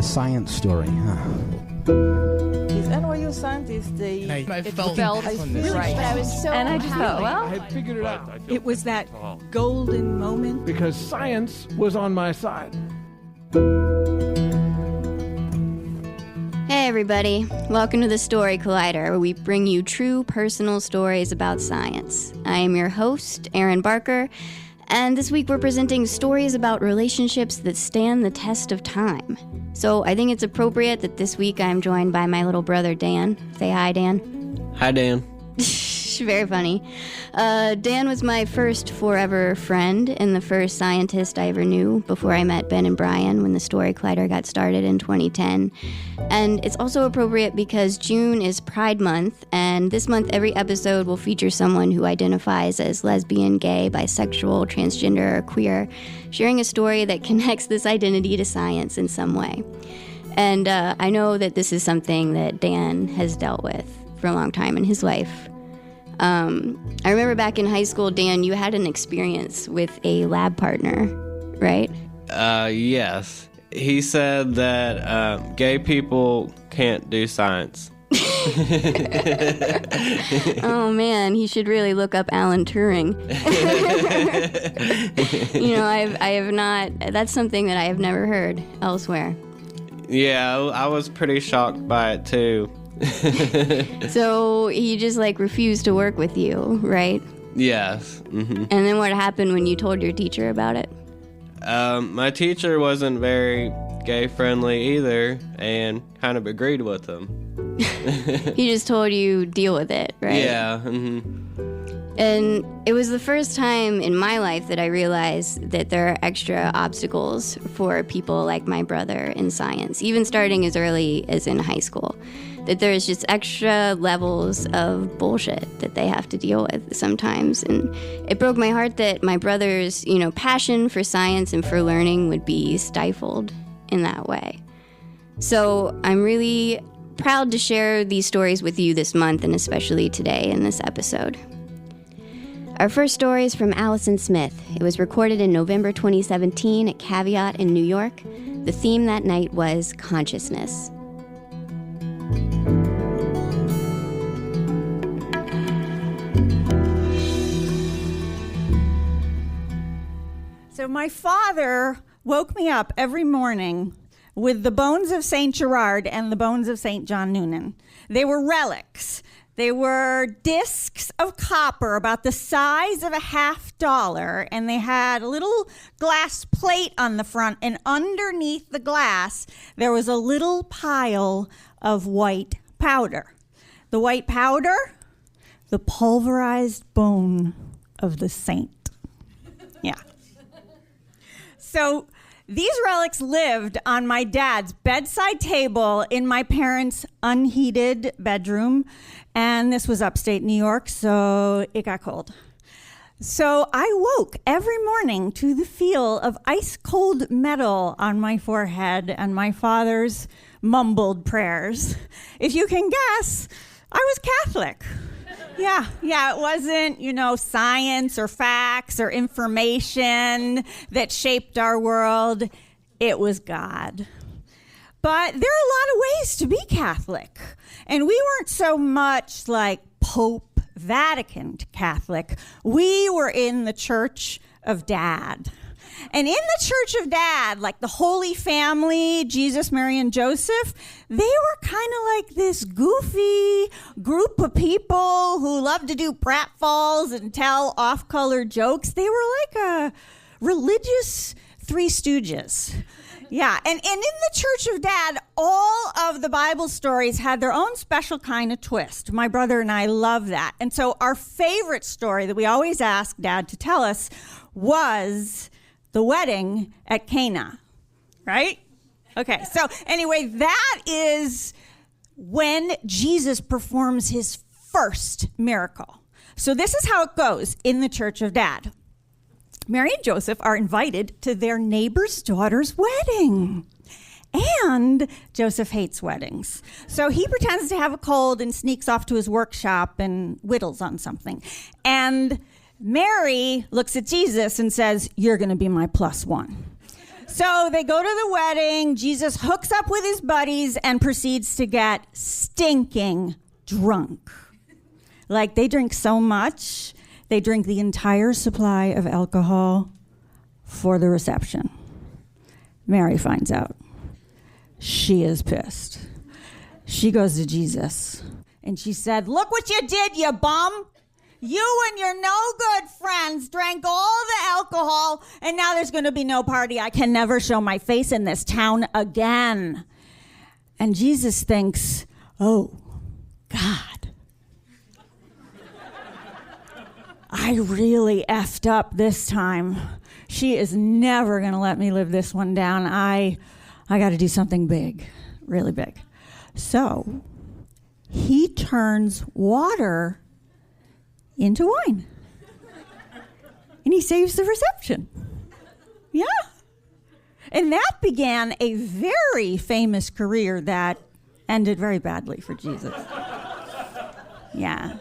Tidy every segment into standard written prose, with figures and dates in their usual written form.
science story, huh? These NYU scientists, I felt right. But I was so And I just thought, well, I had figured it out. It was that golden moment. Because science was on my side. Hey everybody, welcome to the Story Collider, where we bring you true personal stories about science. I am your host, Erin Barker, and this week we're presenting stories about relationships that stand the test of time. So I think it's appropriate that this week I'm joined by my little brother, Dan. Say hi, Dan. Hi, Dan. Very funny. Dan was my first forever friend and the first scientist I ever knew before I met Ben and Brian when the Story Collider got started in 2010. And it's also appropriate because June is Pride Month, and this month every episode will feature someone who identifies as lesbian, gay, bisexual, transgender, or queer, sharing a story that connects this identity to science in some way. And I know that this is something that Dan has dealt with for a long time in his life. I remember back in high school, Dan, you had an experience with a lab partner, right? Yes. He said that gay people can't do science. Oh man, he should really look up Alan Turing. I have not, that's something that I have never heard elsewhere. Yeah, I was pretty shocked by it too. So he just refused to work with you, right? Yes. Mm-hmm. And then what happened when you told your teacher about it? My teacher wasn't very gay friendly either and kind of agreed with him. He just told you deal with it, right? Yeah. Mm-hmm. And it was the first time in my life that I realized that there are extra obstacles for people like my brother in science, even starting as early as in high school. That there's just extra levels of bullshit that they have to deal with sometimes. And it broke my heart that my brother's, passion for science and for learning would be stifled in that way. So I'm really proud to share these stories with you this month, and especially today in this episode. Our first story is from Alison Smith. It was recorded in November 2017 at Caveat in New York. The theme that night was consciousness. So my father woke me up every morning with the bones of St. Gerard and the bones of St. John Neumann. They were relics. They were discs of copper about the size of a $50, and they had a little glass plate on the front, and underneath the glass, there was a little pile of white powder. The white powder, the pulverized bone of the saint. Yeah. So these relics lived on my dad's bedside table in my parents' unheated bedroom, and this was upstate New York, so it got cold. So I woke every morning to the feel of ice-cold metal on my forehead and my father's mumbled prayers. If you can guess, I was Catholic. Yeah, it wasn't, science or facts or information that shaped our world. It was God. But there are a lot of ways to be Catholic. And we weren't so much like Pope Vatican Catholic. We were in the Church of Dad. And in the Church of Dad, like the Holy Family, Jesus, Mary, and Joseph, they were kind of like this goofy group of people who loved to do pratfalls and tell off-color jokes. They were like a religious Three Stooges. Yeah, and in the Church of Dad, all of the Bible stories had their own special kind of twist. My brother and I love that. And so our favorite story that we always ask Dad to tell us was the wedding at Cana, right? Okay, so anyway, that is when Jesus performs his first miracle. So this is how it goes in the Church of Dad. Mary and Joseph are invited to their neighbor's daughter's wedding. And Joseph hates weddings. So he pretends to have a cold and sneaks off to his workshop and whittles on something. And Mary looks at Jesus and says, "You're going to be my plus one." So they go to the wedding. Jesus hooks up with his buddies and proceeds to get stinking drunk. Like, they drink so much, they drink the entire supply of alcohol for the reception. Mary finds out. She is pissed. She goes to Jesus and she said, "Look what you did, you bum. You and your no good friends drank all the alcohol, and now there's going to be no party. I can never show my face in this town again." And Jesus thinks, "Oh, God, I really effed up this time. She is never going to let me live this one down. I got to do something big, really big." So he turns water into wine. And he saves the reception. Yeah. And that began a very famous career that ended very badly for Jesus. Yeah.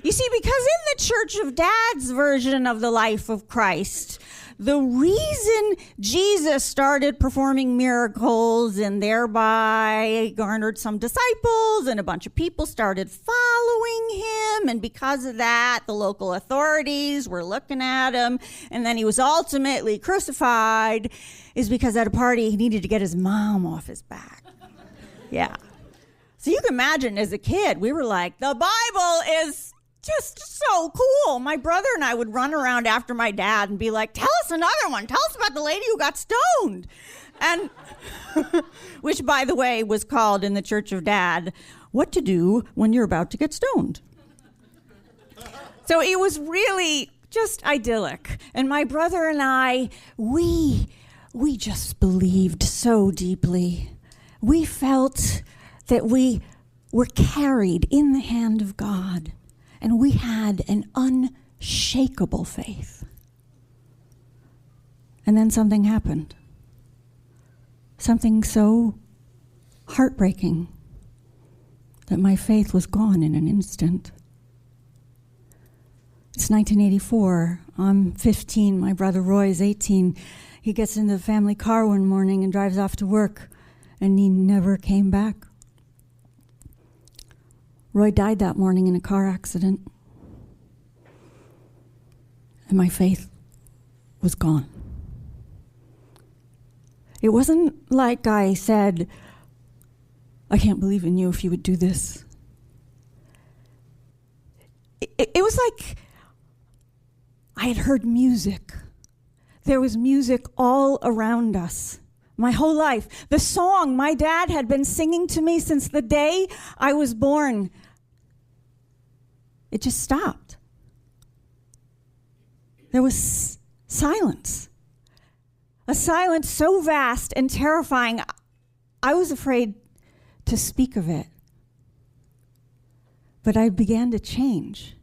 You see, because in the Church of Dad's version of the life of Christ, the reason Jesus started performing miracles and thereby garnered some disciples and a bunch of people started following him, and because of that, the local authorities were looking at him, and then he was ultimately crucified, is because at a party he needed to get his mom off his back. Yeah. So you can imagine, as a kid, we were like, the Bible is just so cool. My brother and I would run around after my dad and be like, "Tell us another one. Tell us about the lady who got stoned." And which, by the way, was called in the Church of Dad, "What to do when you're about to get stoned." So it was really just idyllic. And my brother and I, we just believed so deeply. We felt that we were carried in the hand of God. And we had an unshakable faith. And then something happened. Something so heartbreaking that my faith was gone in an instant. It's 1984. I'm 15. My brother Roy is 18. He gets into the family car one morning and drives off to work, and he never came back. Roy died that morning in a car accident. And my faith was gone. It wasn't like I said, "I can't believe in you if you would do this." It was like I had heard music. There was music all around us. My whole life. The song my dad had been singing to me since the day I was born, it just stopped. There was silence. A silence so vast and terrifying, I was afraid to speak of it. But I began to change.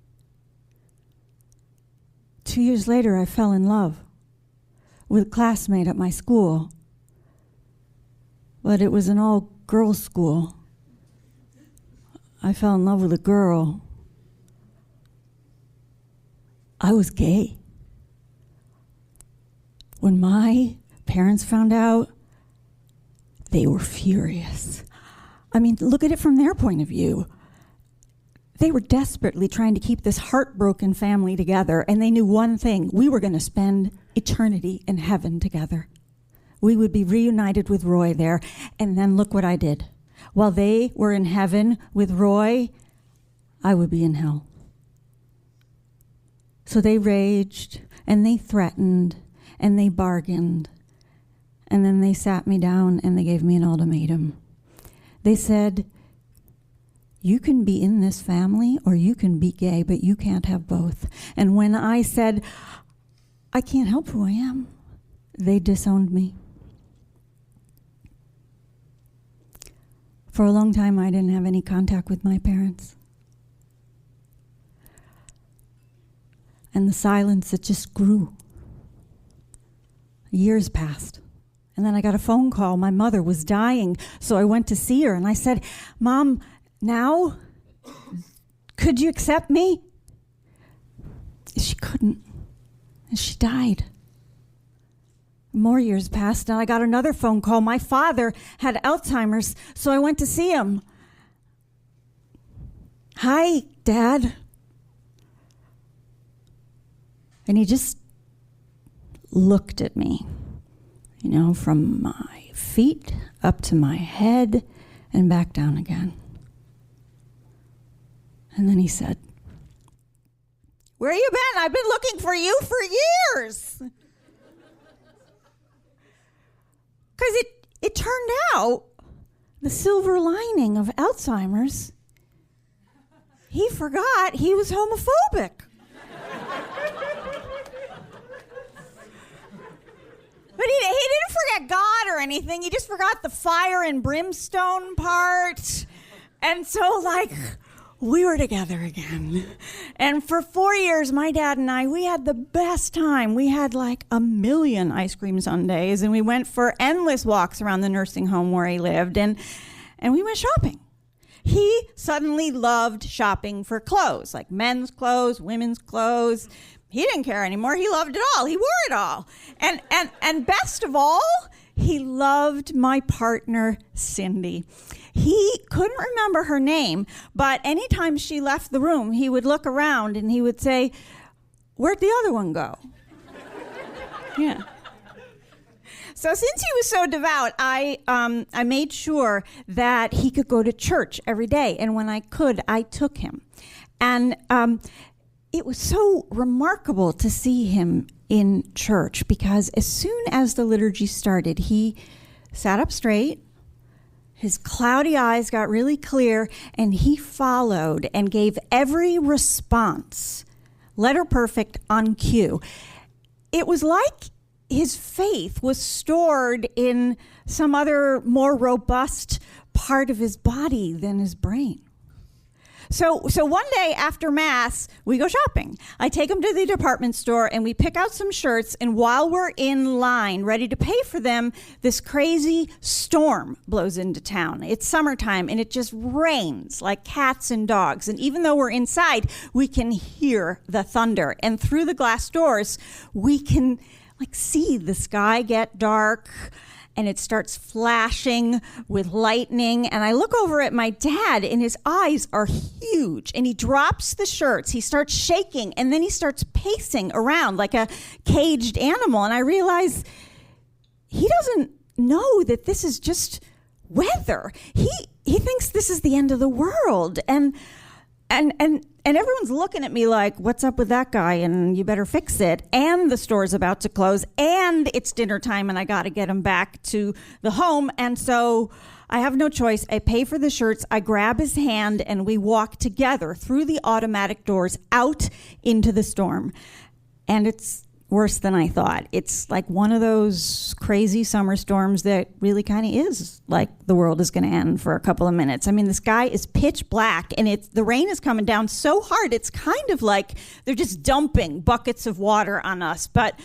2 years later, I fell in love with a classmate at my school. But it was an all-girls school. I fell in love with a girl. I was gay. When my parents found out, they were furious. I mean, look at it from their point of view. They were desperately trying to keep this heartbroken family together, and they knew one thing: we were going to spend eternity in heaven together. We would be reunited with Roy there. And then look what I did. While they were in heaven with Roy, I would be in hell. So they raged, and they threatened, and they bargained. And then they sat me down, and they gave me an ultimatum. They said, "You can be in this family, or you can be gay, but you can't have both." And when I said, "I can't help who I am," they disowned me. For a long time, I didn't have any contact with my parents. And the silence, it just grew. Years passed. And then I got a phone call. My mother was dying, so I went to see her. And I said, "Mom, now, could you accept me?" She couldn't. And she died. more years passed, and I got another phone call. My father had Alzheimer's, so I went to see him. Hi, Dad. And he just looked at me, from my feet up to my head and back down again. And then he said, "Where you been? I've been looking for you for years." Because it turned out the silver lining of Alzheimer's, he forgot he was homophobic. But he didn't forget God or anything. He just forgot the fire and brimstone part. And so, we were together again. And for 4 years, my dad and I, we had the best time. We had 1,000,000 ice cream sundaes, and we went for endless walks around the nursing home where he lived, and we went shopping. He suddenly loved shopping for clothes, like men's clothes, women's clothes. He didn't care anymore. He loved it all. He wore it all. And best of all, he loved my partner, Cindy. He couldn't remember her name, but anytime she left the room, he would look around and he would say, "Where'd the other one go?" Yeah. So since he was so devout, I made sure that he could go to church every day. And when I could, I took him. And it was so remarkable to see him in church, because as soon as the liturgy started, he sat up straight, his cloudy eyes got really clear, and he followed and gave every response, letter perfect, on cue. It was like his faith was stored in some other more robust part of his body than his brain. So one day after Mass, we go shopping. I take him to the department store and we pick out some shirts, and while we're in line ready to pay for them, this crazy storm blows into town. It's summertime and it just rains like cats and dogs. And even though we're inside, we can hear the thunder. And through the glass doors, we can see the sky get dark, and it starts flashing with lightning. And I look over at my dad, and his eyes are huge. And he drops the shirts. He starts shaking, and then he starts pacing around like a caged animal. And I realize he doesn't know that this is just weather. He thinks this is the end of the world. And everyone's looking at me like, "What's up with that guy? And you better fix it." And the store's about to close, and it's dinner time, and I got to get him back to the home. And so I have no choice. I pay for the shirts. I grab his hand, and we walk together through the automatic doors out into the storm. And it's worse than I thought. It's like one of those crazy summer storms that really kind of is like the world is going to end for a couple of minutes. I mean, the sky is pitch black, and the rain is coming down so hard, it's kind of like they're just dumping buckets of water on us. But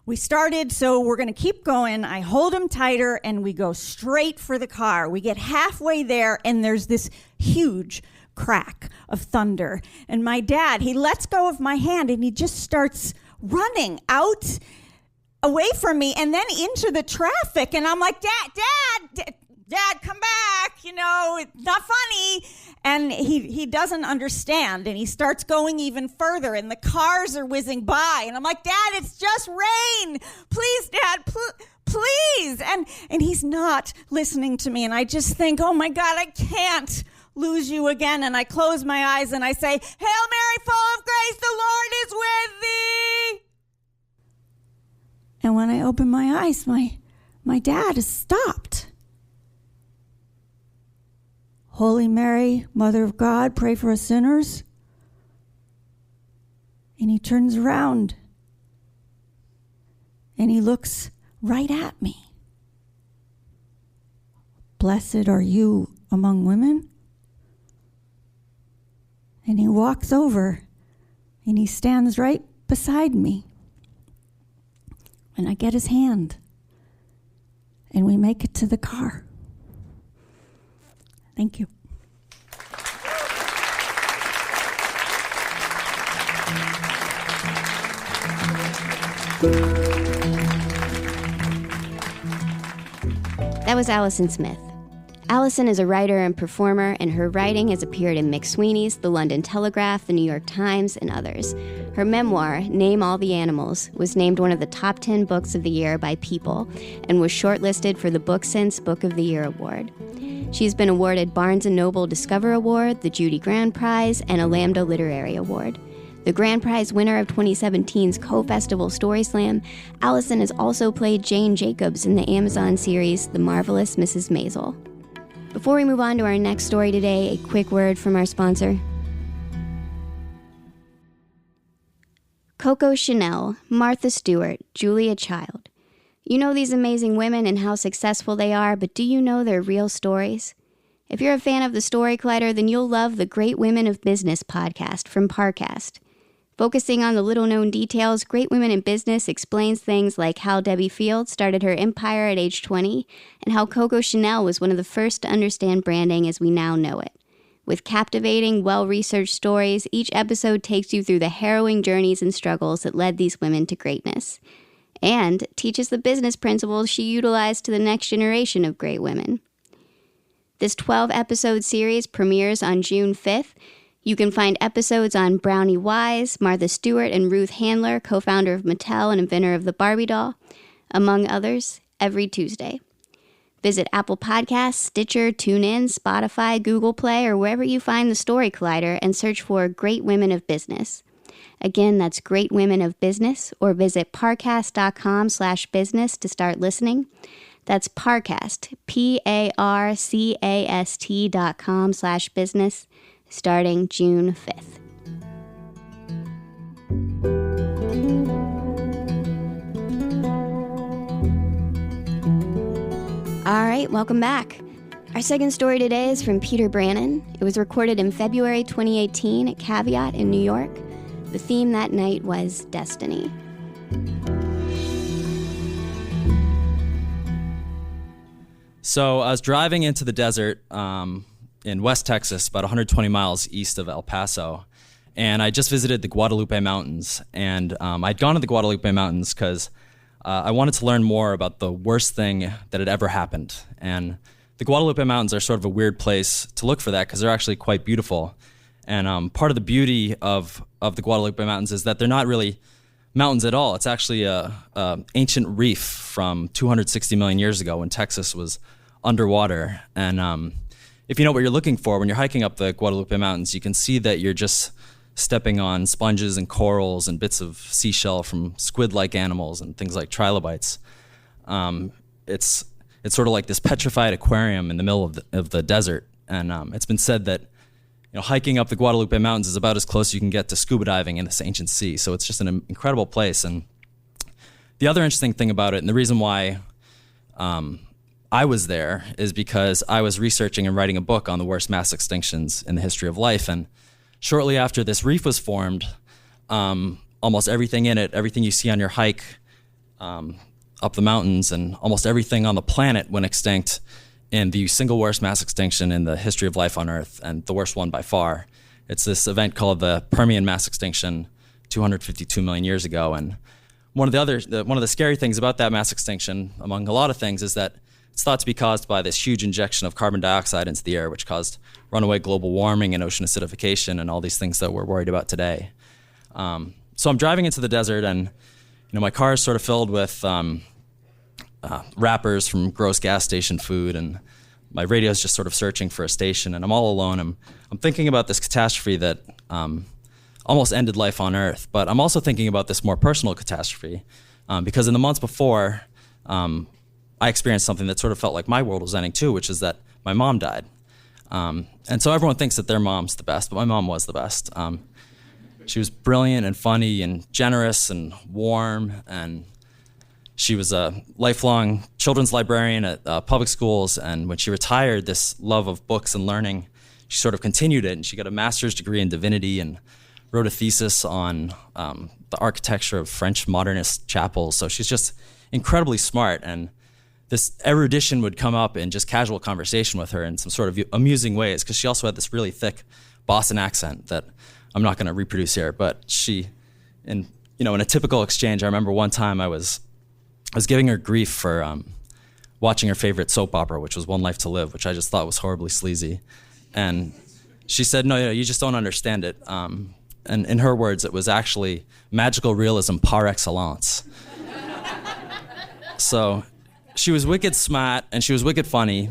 we started, so we're going to keep going. I hold him tighter, and we go straight for the car. We get halfway there, and there's this huge crack of thunder. And my dad, he lets go of my hand, and he just starts running out away from me and then into the traffic. And I'm like, Dad, come back. It's not funny. And he doesn't understand. And he starts going even further, and the cars are whizzing by. And I'm like, Dad, it's just rain. Please, Dad, please. And he's not listening to me. And I just think, oh my God, I can't lose you again. And I close my eyes and I say, "Hail Mary, full of grace, the Lord is with thee." And when I open my eyes, my dad has stopped. "Holy Mary, Mother of God, pray for us sinners." And he turns around and he looks right at me. "Blessed are you among women." And he walks over and he stands right beside me. And I get his hand and we make it to the car. Thank you. That was Alison Smith. Alison is a writer and performer, and her writing has appeared in McSweeney's, The London Telegraph, The New York Times, and others. Her memoir, Name All the Animals, was named one of the top 10 books of the year by People and was shortlisted for the BookSense Book of the Year Award. She's been awarded Barnes & Noble Discover Award, the Judy Grand Prize, and a Lambda Literary Award. The Grand Prize winner of 2017's Co-Festival Story Slam, Alison has also played Jane Jacobs in the Amazon series The Marvelous Mrs. Maisel. Before we move on to our next story today, a quick word from our sponsor. Coco Chanel, Martha Stewart, Julia Child. You know these amazing women and how successful they are, but do you know their real stories? If you're a fan of the Story Collider, then you'll love the Great Women of Business podcast from Parcast. Focusing on the little-known details, Great Women in Business explains things like how Debbie Fields started her empire at age 20 and how Coco Chanel was one of the first to understand branding as we now know it. With captivating, well-researched stories, each episode takes you through the harrowing journeys and struggles that led these women to greatness, and teaches the business principles she utilized to the next generation of great women. This 12-episode series premieres on June 5th. You can find episodes on Brownie Wise, Martha Stewart, and Ruth Handler, co-founder of Mattel and inventor of the Barbie doll, among others, every Tuesday. Visit Apple Podcasts, Stitcher, TuneIn, Spotify, Google Play, or wherever you find the Story Collider and search for Great Women of Business. Again, that's Great Women of Business, or visit parcast.com/business to start listening. That's Parcast, PARCAST.com/business, starting June 5th. All right, welcome back. Our second story today is from Peter Brannen. It was recorded in February 2018 at Caveat in New York. The theme that night was destiny. So I was driving into the desert in West Texas, about 120 miles east of El Paso, and I just visited the Guadalupe Mountains. And I'd gone to the Guadalupe Mountains because I wanted to learn more about the worst thing that had ever happened. And the Guadalupe Mountains are sort of a weird place to look for that because they're actually quite beautiful. And part of the beauty of the Guadalupe Mountains is that they're not really mountains at all. It's actually a ancient reef from 260 million years ago when Texas was underwater. And if you know what you're looking for when you're hiking up the Guadalupe Mountains, you can see that you're just stepping on sponges and corals and bits of seashell from squid-like animals and things like trilobites. It's sort of like this petrified aquarium in the middle of the desert. And it's been said that hiking up the Guadalupe Mountains is about as close as you can get to scuba diving in this ancient sea. So it's just an incredible place. And the other interesting thing about it, and the reason why I was there, is because I was researching and writing a book on the worst mass extinctions in the history of life. And shortly after this reef was formed, almost everything in it, everything you see on your hike up the mountains, and almost everything on the planet went extinct in the single worst mass extinction in the history of life on Earth, and the worst one by far. It's this event called the Permian mass extinction 252 million years ago. And one of the scary things about that mass extinction, among a lot of things, is that it's thought to be caused by this huge injection of carbon dioxide into the air, which caused runaway global warming and ocean acidification and all these things that we're worried about today. So I'm driving into the desert, and my car is sort of filled with wrappers from gross gas station food, and my radio is just sort of searching for a station, and I'm all alone. I'm thinking about this catastrophe that almost ended life on Earth, but I'm also thinking about this more personal catastrophe because in the months before, I experienced something that sort of felt like my world was ending too, which is that my mom died. And so everyone thinks that their mom's the best, but my mom was the best. She was brilliant and funny and generous and warm, and she was a lifelong children's librarian at public schools, and when she retired, this love of books and learning, she sort of continued it, and she got a master's degree in divinity and wrote a thesis on the architecture of French modernist chapels. So she's just incredibly smart, and this erudition would come up in just casual conversation with her in some sort of amusing ways, because she also had this really thick Boston accent that I'm not going to reproduce here. But she, in a typical exchange, I remember one time I was giving her grief for watching her favorite soap opera, which was One Life to Live, which I just thought was horribly sleazy. And she said, no, you just don't understand it. And in her words, it was actually magical realism par excellence. So she was wicked smart and she was wicked funny.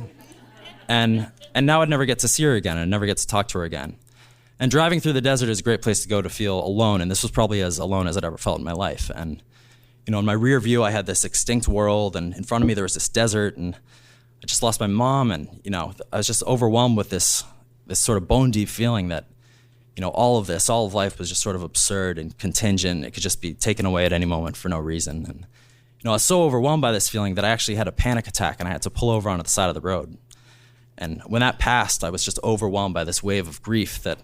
And now I'd never get to see her again. I'd never get to talk to her again. And driving through the desert is a great place to go to feel alone. And this was probably as alone as I'd ever felt in my life. And, in my rear view, I had this extinct world. And in front of me, there was this desert. And I just lost my mom. And, I was just overwhelmed with this sort of bone deep feeling that, all of life was just sort of absurd and contingent. It could just be taken away at any moment for no reason. And, I was so overwhelmed by this feeling that I actually had a panic attack and I had to pull over onto the side of the road. And when that passed, I was just overwhelmed by this wave of grief that,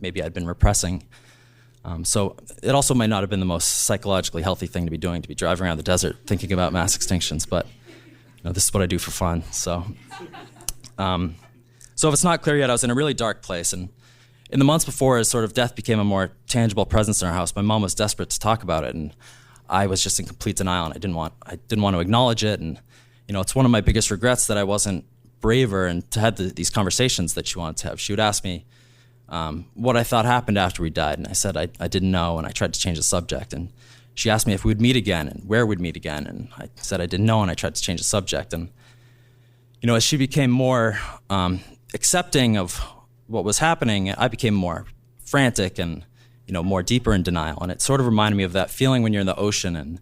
maybe I'd been repressing. So it also might not have been the most psychologically healthy thing to be doing, to be driving around the desert thinking about mass extinctions, but this is what I do for fun. So if it's not clear yet, I was in a really dark place. And in the months before, as sort of death became a more tangible presence in our house, my mom was desperate to talk about it. And I was just in complete denial, and I didn't want to acknowledge it. And, it's one of my biggest regrets that I wasn't braver and to have these conversations that she wanted to have. She would ask me what I thought happened after we died, and I said I didn't know, and I tried to change the subject. And she asked me if we'd meet again and where we'd meet again, and I said I didn't know, and I tried to change the subject. And as she became more accepting of what was happening, I became more frantic and more deeper in denial. And it sort of reminded me of that feeling when you're in the ocean and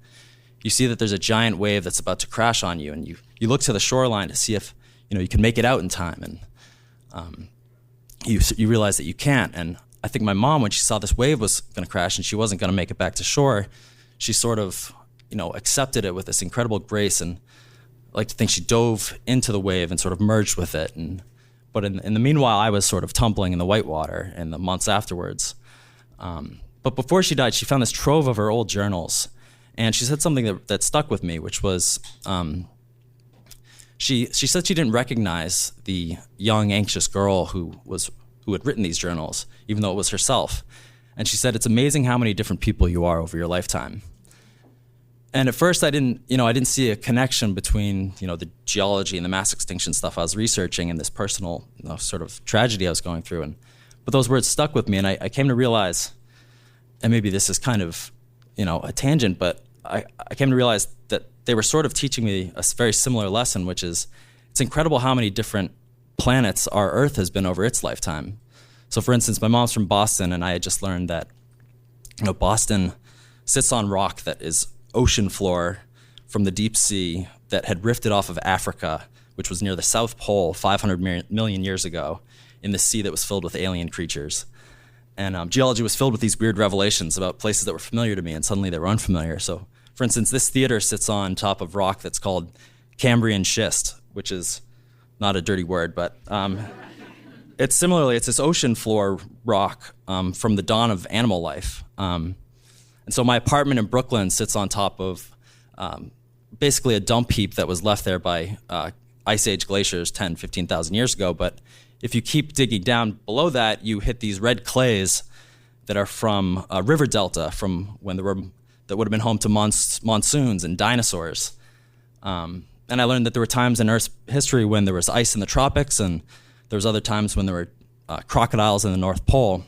you see that there's a giant wave that's about to crash on you, and you look to the shoreline to see if you can make it out in time, and you realize that you can't. And I think my mom, when she saw this wave was going to crash and she wasn't going to make it back to shore, she sort of accepted it with this incredible grace, and I like to think she dove into the wave and sort of merged with it. But in the meanwhile, I was sort of tumbling in the whitewater in the months afterwards. But before she died, she found this trove of her old journals, and she said something that stuck with me, which was she said she didn't recognize the young, anxious girl who had written these journals, even though it was herself. And she said, it's amazing how many different people you are over your lifetime. And at first, I didn't see a connection between the geology and the mass extinction stuff I was researching and this personal sort of tragedy I was going through. But those words stuck with me, and I came to realize, and maybe this is kind of a tangent, but I came to realize that they were sort of teaching me a very similar lesson, which is it's incredible how many different planets our Earth has been over its lifetime. So, for instance, my mom's from Boston, and I had just learned that Boston sits on rock that is ocean floor from the deep sea that had rifted off of Africa, which was near the South Pole 500 million years ago, in the sea that was filled with alien creatures. And geology was filled with these weird revelations about places that were familiar to me, and suddenly they were unfamiliar. So, for instance, this theater sits on top of rock that's called Cambrian schist, which is not a dirty word, but it's this ocean floor rock from the dawn of animal life. And so my apartment in Brooklyn sits on top of basically a dump heap that was left there by Ice Age glaciers 10, 15,000 years ago. But if you keep digging down below that, you hit these red clays that are from a river delta from when that would have been home to monsoons and dinosaurs. And I learned that there were times in Earth's history when there was ice in the tropics, and there was other times when there were crocodiles in the North Pole.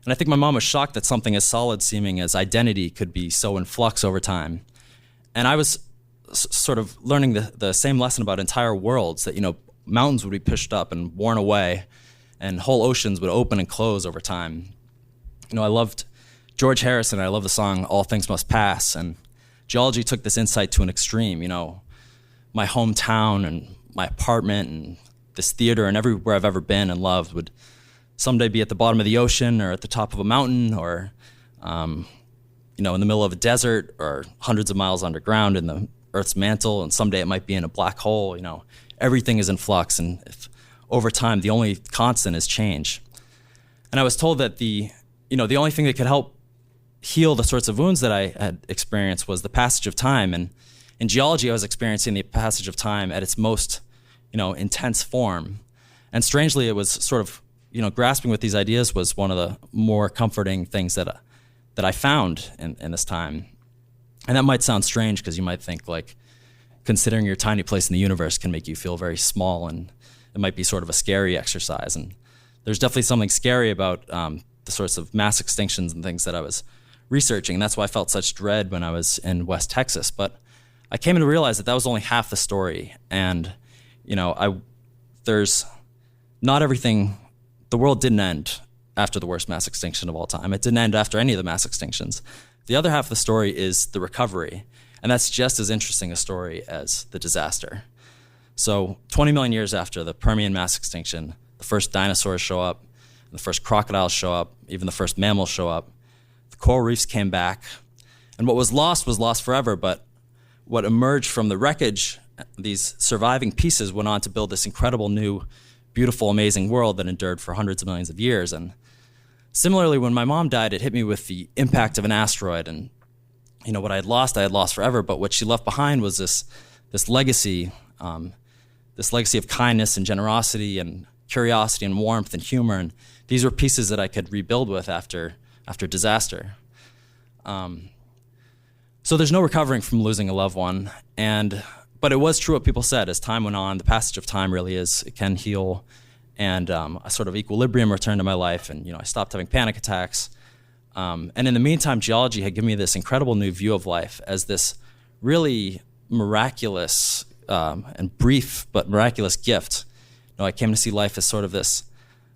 And I think my mom was shocked that something as solid seeming as identity could be so in flux over time. And I was sort of learning the same lesson about entire worlds, that, mountains would be pushed up and worn away, and whole oceans would open and close over time. I loved George Harrison, and I love the song All Things Must Pass, and geology took this insight to an extreme. My hometown and my apartment and this theater and everywhere I've ever been and loved would someday be at the bottom of the ocean or at the top of a mountain or, in the middle of a desert or hundreds of miles underground in the Earth's mantle, and someday it might be in a black hole. Everything is in flux, and over time, the only constant is change. And I was told that the only thing that could help heal the sorts of wounds that I had experienced was the passage of time. And in geology, I was experiencing the passage of time at its most, intense form. And strangely, it was sort of, grasping with these ideas was one of the more comforting things that I found in this time. And that might sound strange because you might think because considering your tiny place in the universe can make you feel very small, and it might be sort of a scary exercise. And there's definitely something scary about the sorts of mass extinctions and things that I was researching. And that's why I felt such dread when I was in West Texas. But I came to realize that that was only half the story. And, there's not everything, the world didn't end after the worst mass extinction of all time. It didn't end after any of the mass extinctions. The other half of the story is the recovery. And that's just as interesting a story as the disaster. So 20 million years after the Permian mass extinction, the first dinosaurs show up, the first crocodiles show up, even the first mammals show up. The coral reefs came back. And what was lost forever, but what emerged from the wreckage, these surviving pieces went on to build this incredible new, beautiful, amazing world that endured for hundreds of millions of years. And similarly, when my mom died, it hit me with the impact of an asteroid. And what I had lost forever, but what she left behind was this legacy, this legacy of kindness and generosity and curiosity and warmth and humor. And these were pieces that I could rebuild with after disaster. So there's no recovering from losing a loved one. But it was true what people said. As time went on, the passage of time really it can heal. And a sort of equilibrium returned to my life. And, I stopped having panic attacks. And in the meantime, geology had given me this incredible new view of life as this really miraculous and brief but miraculous gift. I came to see life as sort of this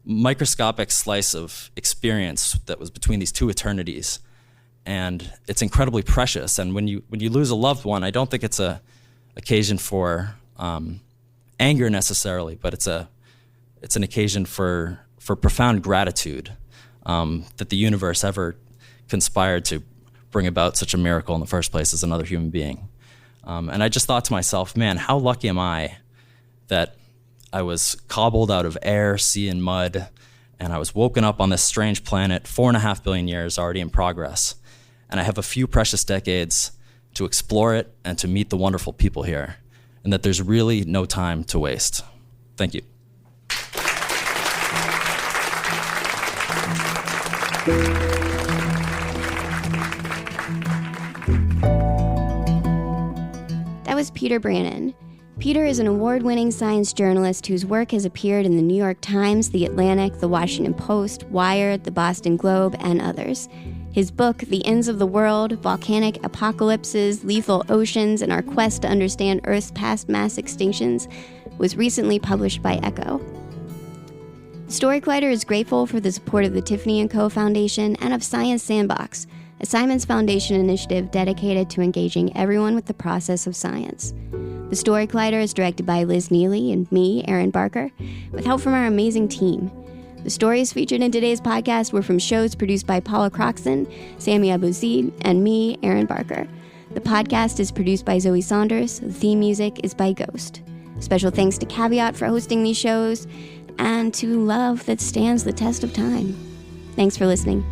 microscopic slice of experience that was between these two eternities. And it's incredibly precious. And when you lose a loved one, I don't think it's a occasion for anger necessarily, but it's an occasion for profound gratitude that the universe ever conspired to bring about such a miracle in the first place as another human being. And I just thought to myself, man, how lucky am I that I was cobbled out of air, sea, and mud, and I was woken up on this strange planet, 4.5 billion years already in progress. And I have a few precious decades to explore it and to meet the wonderful people here, and that there's really no time to waste. Thank you. That was Peter Brannen. Peter is an award-winning science journalist whose work has appeared in the New York Times, The Atlantic, The Washington Post, Wired, The Boston Globe, and others. His book, The Ends of the World, Volcanic Apocalypses, Lethal Oceans, and Our Quest to Understand Earth's Past Mass Extinctions, was recently published by Ecco. Story Collider is grateful for the support of the Tiffany & Co. Foundation and of Science Sandbox, a Simons Foundation initiative dedicated to engaging everyone with the process of science. The Story Collider is directed by Liz Neely and me, Aaron Barker, with help from our amazing team. The stories featured in today's podcast were from shows produced by Paula Croxton, Sami Abu-Zeid, and me, Aaron Barker. The podcast is produced by Zoe Saunders. The theme music is by Ghost. Special thanks to Caveat for hosting these shows, and to love that stands the test of time. Thanks for listening.